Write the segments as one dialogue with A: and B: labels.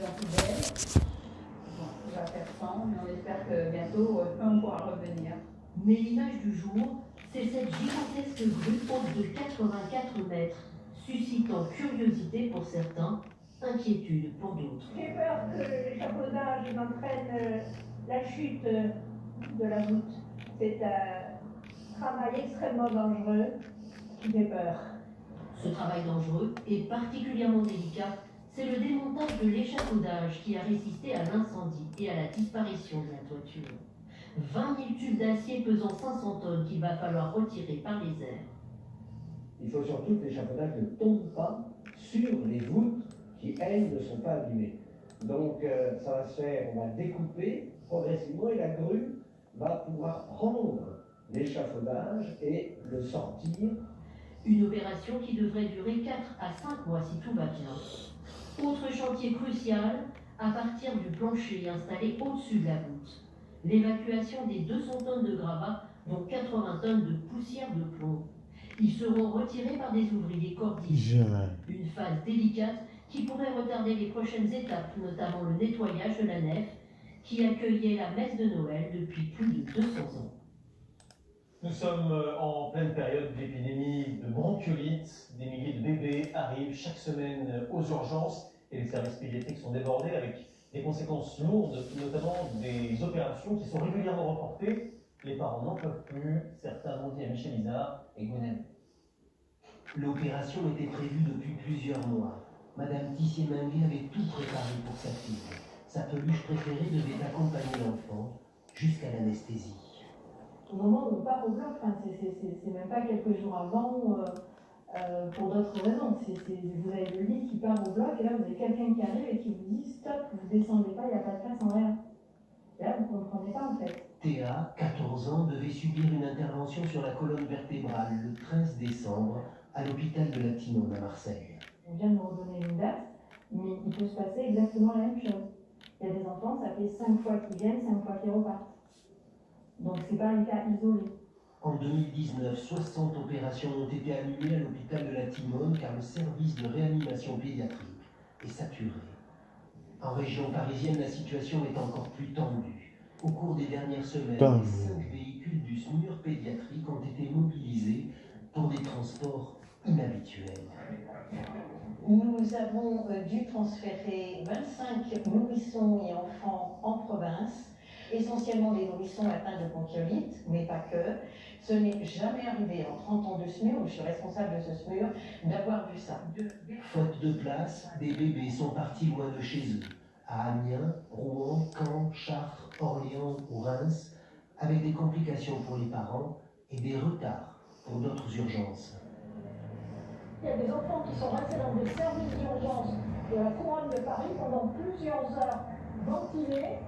A: plus en plus belle. Bon, on va faire 100, mais on espère que bientôt, on pourra revenir.
B: Mais l'image du jour, c'est cette gigantesque grue haute de 84 mètres, suscitant curiosité pour certains, inquiétude pour d'autres.
C: J'ai peur que l'échafaudage m'entraîne la chute de la voûte. C'est un travail extrêmement dangereux qui fait peur.
B: Ce travail dangereux et particulièrement délicat, c'est le démontage de l'échafaudage qui a résisté à l'incendie et à la disparition de la toiture. 20 000 tubes d'acier pesant 500 tonnes qu'il va falloir retirer par les airs.
D: Il faut surtout que l'échafaudage ne tombe pas sur les voûtes qui, elles, ne sont pas abîmées. Donc ça va se faire, on va découper progressivement et la grue va pouvoir prendre l'échafaudage et le sortir.
B: Une opération qui devrait durer 4 à 5 mois si tout va bien. Autre chantier crucial, à partir du plancher installé au-dessus de la voûte. L'évacuation des 200 tonnes de gravats, dont 80 tonnes de poussière de plomb. Ils seront retirés par des ouvriers cordistes. Une phase délicate qui pourrait retarder les prochaines étapes, notamment le nettoyage de la nef, qui accueillait la messe de Noël depuis plus de 200 ans.
E: Nous sommes en pleine période d'épidémie de bronchiolite. Des milliers de bébés arrivent chaque semaine aux urgences et les services pédiatriques sont débordés avec des conséquences lourdes, notamment des opérations qui sont régulièrement reportées. Les parents n'en peuvent plus, certains l'ont dit à Michel Izard et Gwenem.
F: L'opération était prévue depuis plusieurs mois. Madame Tissier-Minguet avait tout préparé pour sa fille. Sa peluche préférée devait accompagner l'enfant jusqu'à l'anesthésie.
C: Au moment où on part au bloc, c'est même pas quelques jours avant pour d'autres raisons. Vous avez le lit qui part au bloc et là vous avez quelqu'un qui arrive et qui vous dit stop, vous descendez pas, il n'y a pas de place en l'air. Et là vous ne comprenez pas en fait.
F: Théa, 14 ans, devait subir une intervention sur la colonne vertébrale le 13 décembre à l'hôpital de la Timone à Marseille.
C: On vient de me redonner une date, mais il peut se passer exactement la même chose. Il y a des enfants, ça fait 5 fois qu'ils viennent, 5 fois qu'ils repartent. Donc c'est pas un cas isolé.
F: En 2019, 60 opérations ont été annulées à l'hôpital de la Timone car le service de réanimation pédiatrique est saturé. En région parisienne, la situation est encore plus tendue. Au cours des dernières semaines, 5 véhicules du SMUR pédiatrique ont été mobilisés pour des transports inhabituels.
G: Nous avons dû transférer 25 nourrissons et enfants en province, essentiellement des nourrissons atteints de bronchiolite, mais pas que. Ce n'est jamais arrivé en 30 ans de SMUR, où je suis responsable de ce SMUR, d'avoir vu ça.
F: Faute de place, des bébés sont partis loin de chez eux, à Amiens, Rouen, Caen, Chartres, Orléans ou Reims, avec des complications pour les parents et des retards pour d'autres urgences.
C: Il y a des enfants qui sont restés dans des services d'urgence de la couronne de Paris pendant plusieurs heures ventilés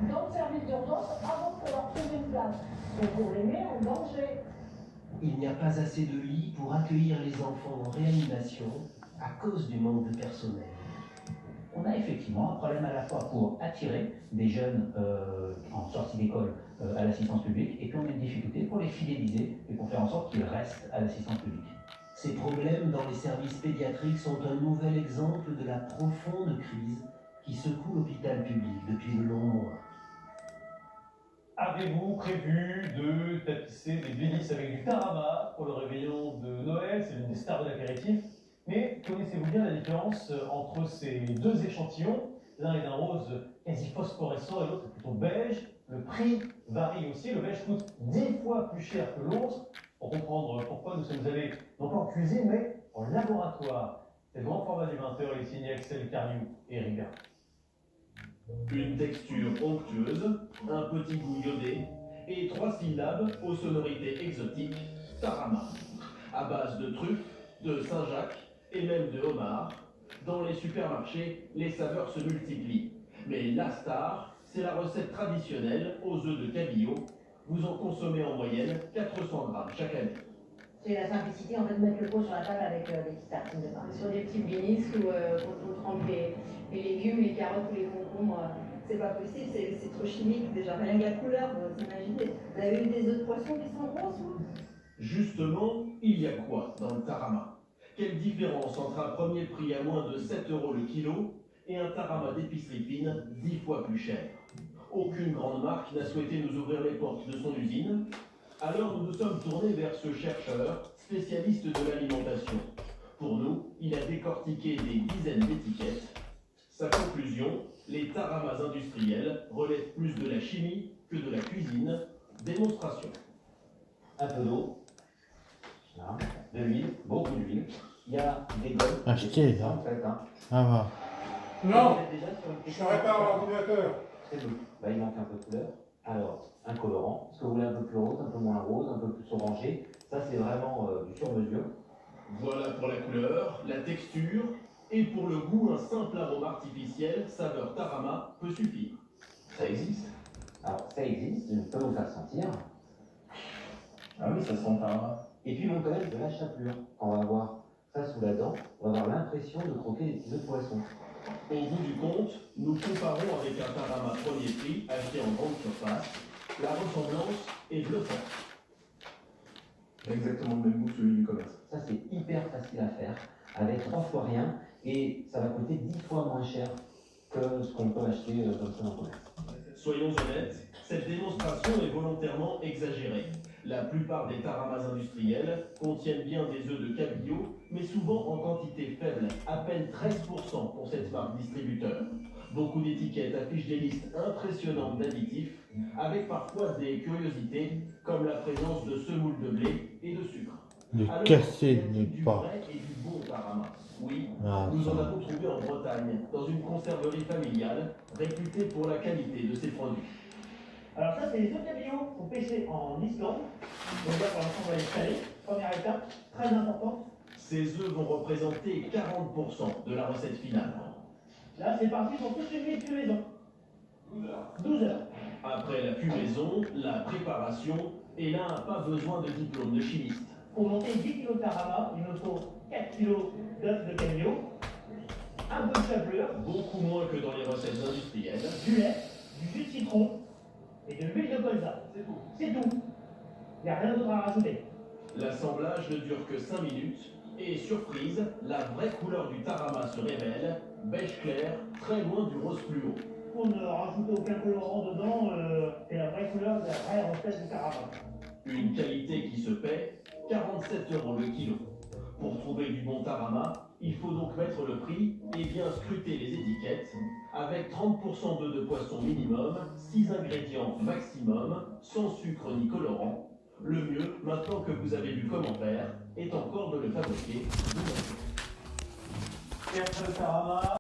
C: dans le service d'urgence avant de leur trouver une place. Donc on les met en danger.
F: Il n'y a pas assez de lits pour accueillir les enfants en réanimation à cause du manque de personnel.
H: On a effectivement un problème à la fois pour attirer des jeunes en sortie d'école à l'assistance publique, et puis on a une difficulté pour les fidéliser et pour faire en sorte qu'ils restent à l'assistance publique.
F: Ces problèmes dans les services pédiatriques sont un nouvel exemple de la profonde crise qui secoue l'hôpital public depuis de longs mois.
E: Avez-vous prévu de tapisser des bénisses avec du tarama pour le réveillon de Noël? C'est l'une des stars de l'apéritif. Mais connaissez-vous bien la différence entre ces deux échantillons? L'un est d'un rose quasi phosphorescent et l'autre est plutôt beige. Le prix varie aussi. Le beige coûte 10 fois plus cher que l'autre. Pour comprendre pourquoi, nous sommes allés non pas en cuisine, mais en laboratoire. C'est le grand format du 20h, les signés Axel Carniou et Eric Bert.
I: Une texture onctueuse, un petit goût iodé et 3 syllabes aux sonorités exotiques, tarama. À base de truffes, de Saint-Jacques et même de homard, dans les supermarchés, les saveurs se multiplient. Mais la star, c'est la recette traditionnelle aux œufs de cabillaud. Vous en consommez en moyenne 400 grammes chaque année.
G: C'est la simplicité en fait de mettre le pot sur la table avec des petites tartines de pain.
A: Sur des petites bénisses où quand on trempe les légumes, les carottes ou les concombres, c'est pas possible, c'est trop chimique déjà. Rien que la couleur, vous imaginez. Vous avez eu des œufs de poisson qui sont roses, vous?
I: Justement, il y a quoi dans le tarama? Quelle différence entre un premier prix à moins de 7 € le kilo et un tarama d'épicerie fine 10 fois plus cher. Aucune grande marque n'a souhaité nous ouvrir les portes de son usine, alors nous nous sommes tournés vers ce chercheur, spécialiste de l'alimentation. Pour nous, il a décortiqué des dizaines d'étiquettes. Sa conclusion, les taramas industriels relèvent plus de la chimie que de la cuisine. Démonstration.
H: Un peu d'eau, voilà, de l'huile, beaucoup d'huile. Il y a des gommes.
J: Acheter,
H: des
J: hein.
H: en fait, hein.
J: Ah va.
K: Non,
H: Vous êtes déjà sur une
K: je
H: question.
K: répare l'ordinateur.
H: Très bien. Bah, il manque un peu de couleur. Alors, un colorant. Est-ce que vous voulez un peu plus rose, un peu moins rose, un peu plus orangé? Ça, c'est vraiment du sur-mesure.
I: Voilà pour la couleur, la texture, et pour le goût, un simple arôme artificiel, saveur tarama, peut suffire.
H: Ça existe. Alors, ça existe, je peux vous faire sentir.
I: Ah oui, ça sent tarama.
H: Et puis, mon collègue de la chapelure. On va avoir ça sous la dent, on va avoir l'impression de croquer des petits œufs de poisson.
I: Au bout du compte, nous comparons avec un tarama premier prix acheté en grande surface. La ressemblance est bluffante.
K: Exactement le même goût que celui du commerce.
H: Ça, c'est hyper facile à faire, avec 3 fois rien, et ça va coûter 10 fois moins cher que ce qu'on peut acheter comme ça en commerce.
I: Soyons honnêtes, cette démonstration est volontairement exagérée. La plupart des taramas industriels contiennent bien des œufs de cabillaud, mais souvent en quantité faible, à peine 13% pour cette marque distributeur. Beaucoup d'étiquettes affichent des listes impressionnantes d'additifs, avec parfois des curiosités, comme la présence de semoule de blé et de sucre.
J: De
I: Alors,
J: casser
I: y a-t-il
J: ne
I: du
J: pas.
I: vrai et du bon tarama? Oui,
J: Ah,
I: nous en
J: ça.
I: avons trouvé en Bretagne, dans une conserverie familiale, réputée pour la qualité de ses produits.
L: Alors ça, c'est les œufs de cabillaud qu'on pêchait en Islande. Donc là, pour l'instant, on va les saler. Première étape, très importante.
I: Ces œufs vont représenter 40% de la recette finale.
L: Là, c'est parti pour toute une nuit de cuisson. 12 heures.
I: Après la cumaison, la préparation, et là, pas besoin de diplôme de chimiste.
L: Pour monter 10 kg de tarama, il me faut 4 kg d'œufs de cabillaud, un peu de chapelure,
I: Beaucoup moins que dans les recettes industrielles.
L: du lait, du jus de citron et de l'huile de colza. C'est tout. C'est tout. Il n'y a rien d'autre à rajouter.
I: L'assemblage ne dure que 5 minutes, et surprise, la vraie couleur du tarama se révèle, beige clair, très loin du rose fluo.
L: Pour ne rajouter aucun colorant dedans, c'est la vraie couleur de la vraie recette du tarama.
I: Une qualité qui se paie, 47 € le kilo. Pour trouver du bon tarama, il faut donc mettre le prix et bien scruter les étiquettes, avec 30% d'œufs de poisson minimum, 6 ingrédients maximum, sans sucre ni colorant. Le mieux, maintenant que vous avez vu comment faire, est encore de le fabriquer vous-même.
L: Et après le tarama,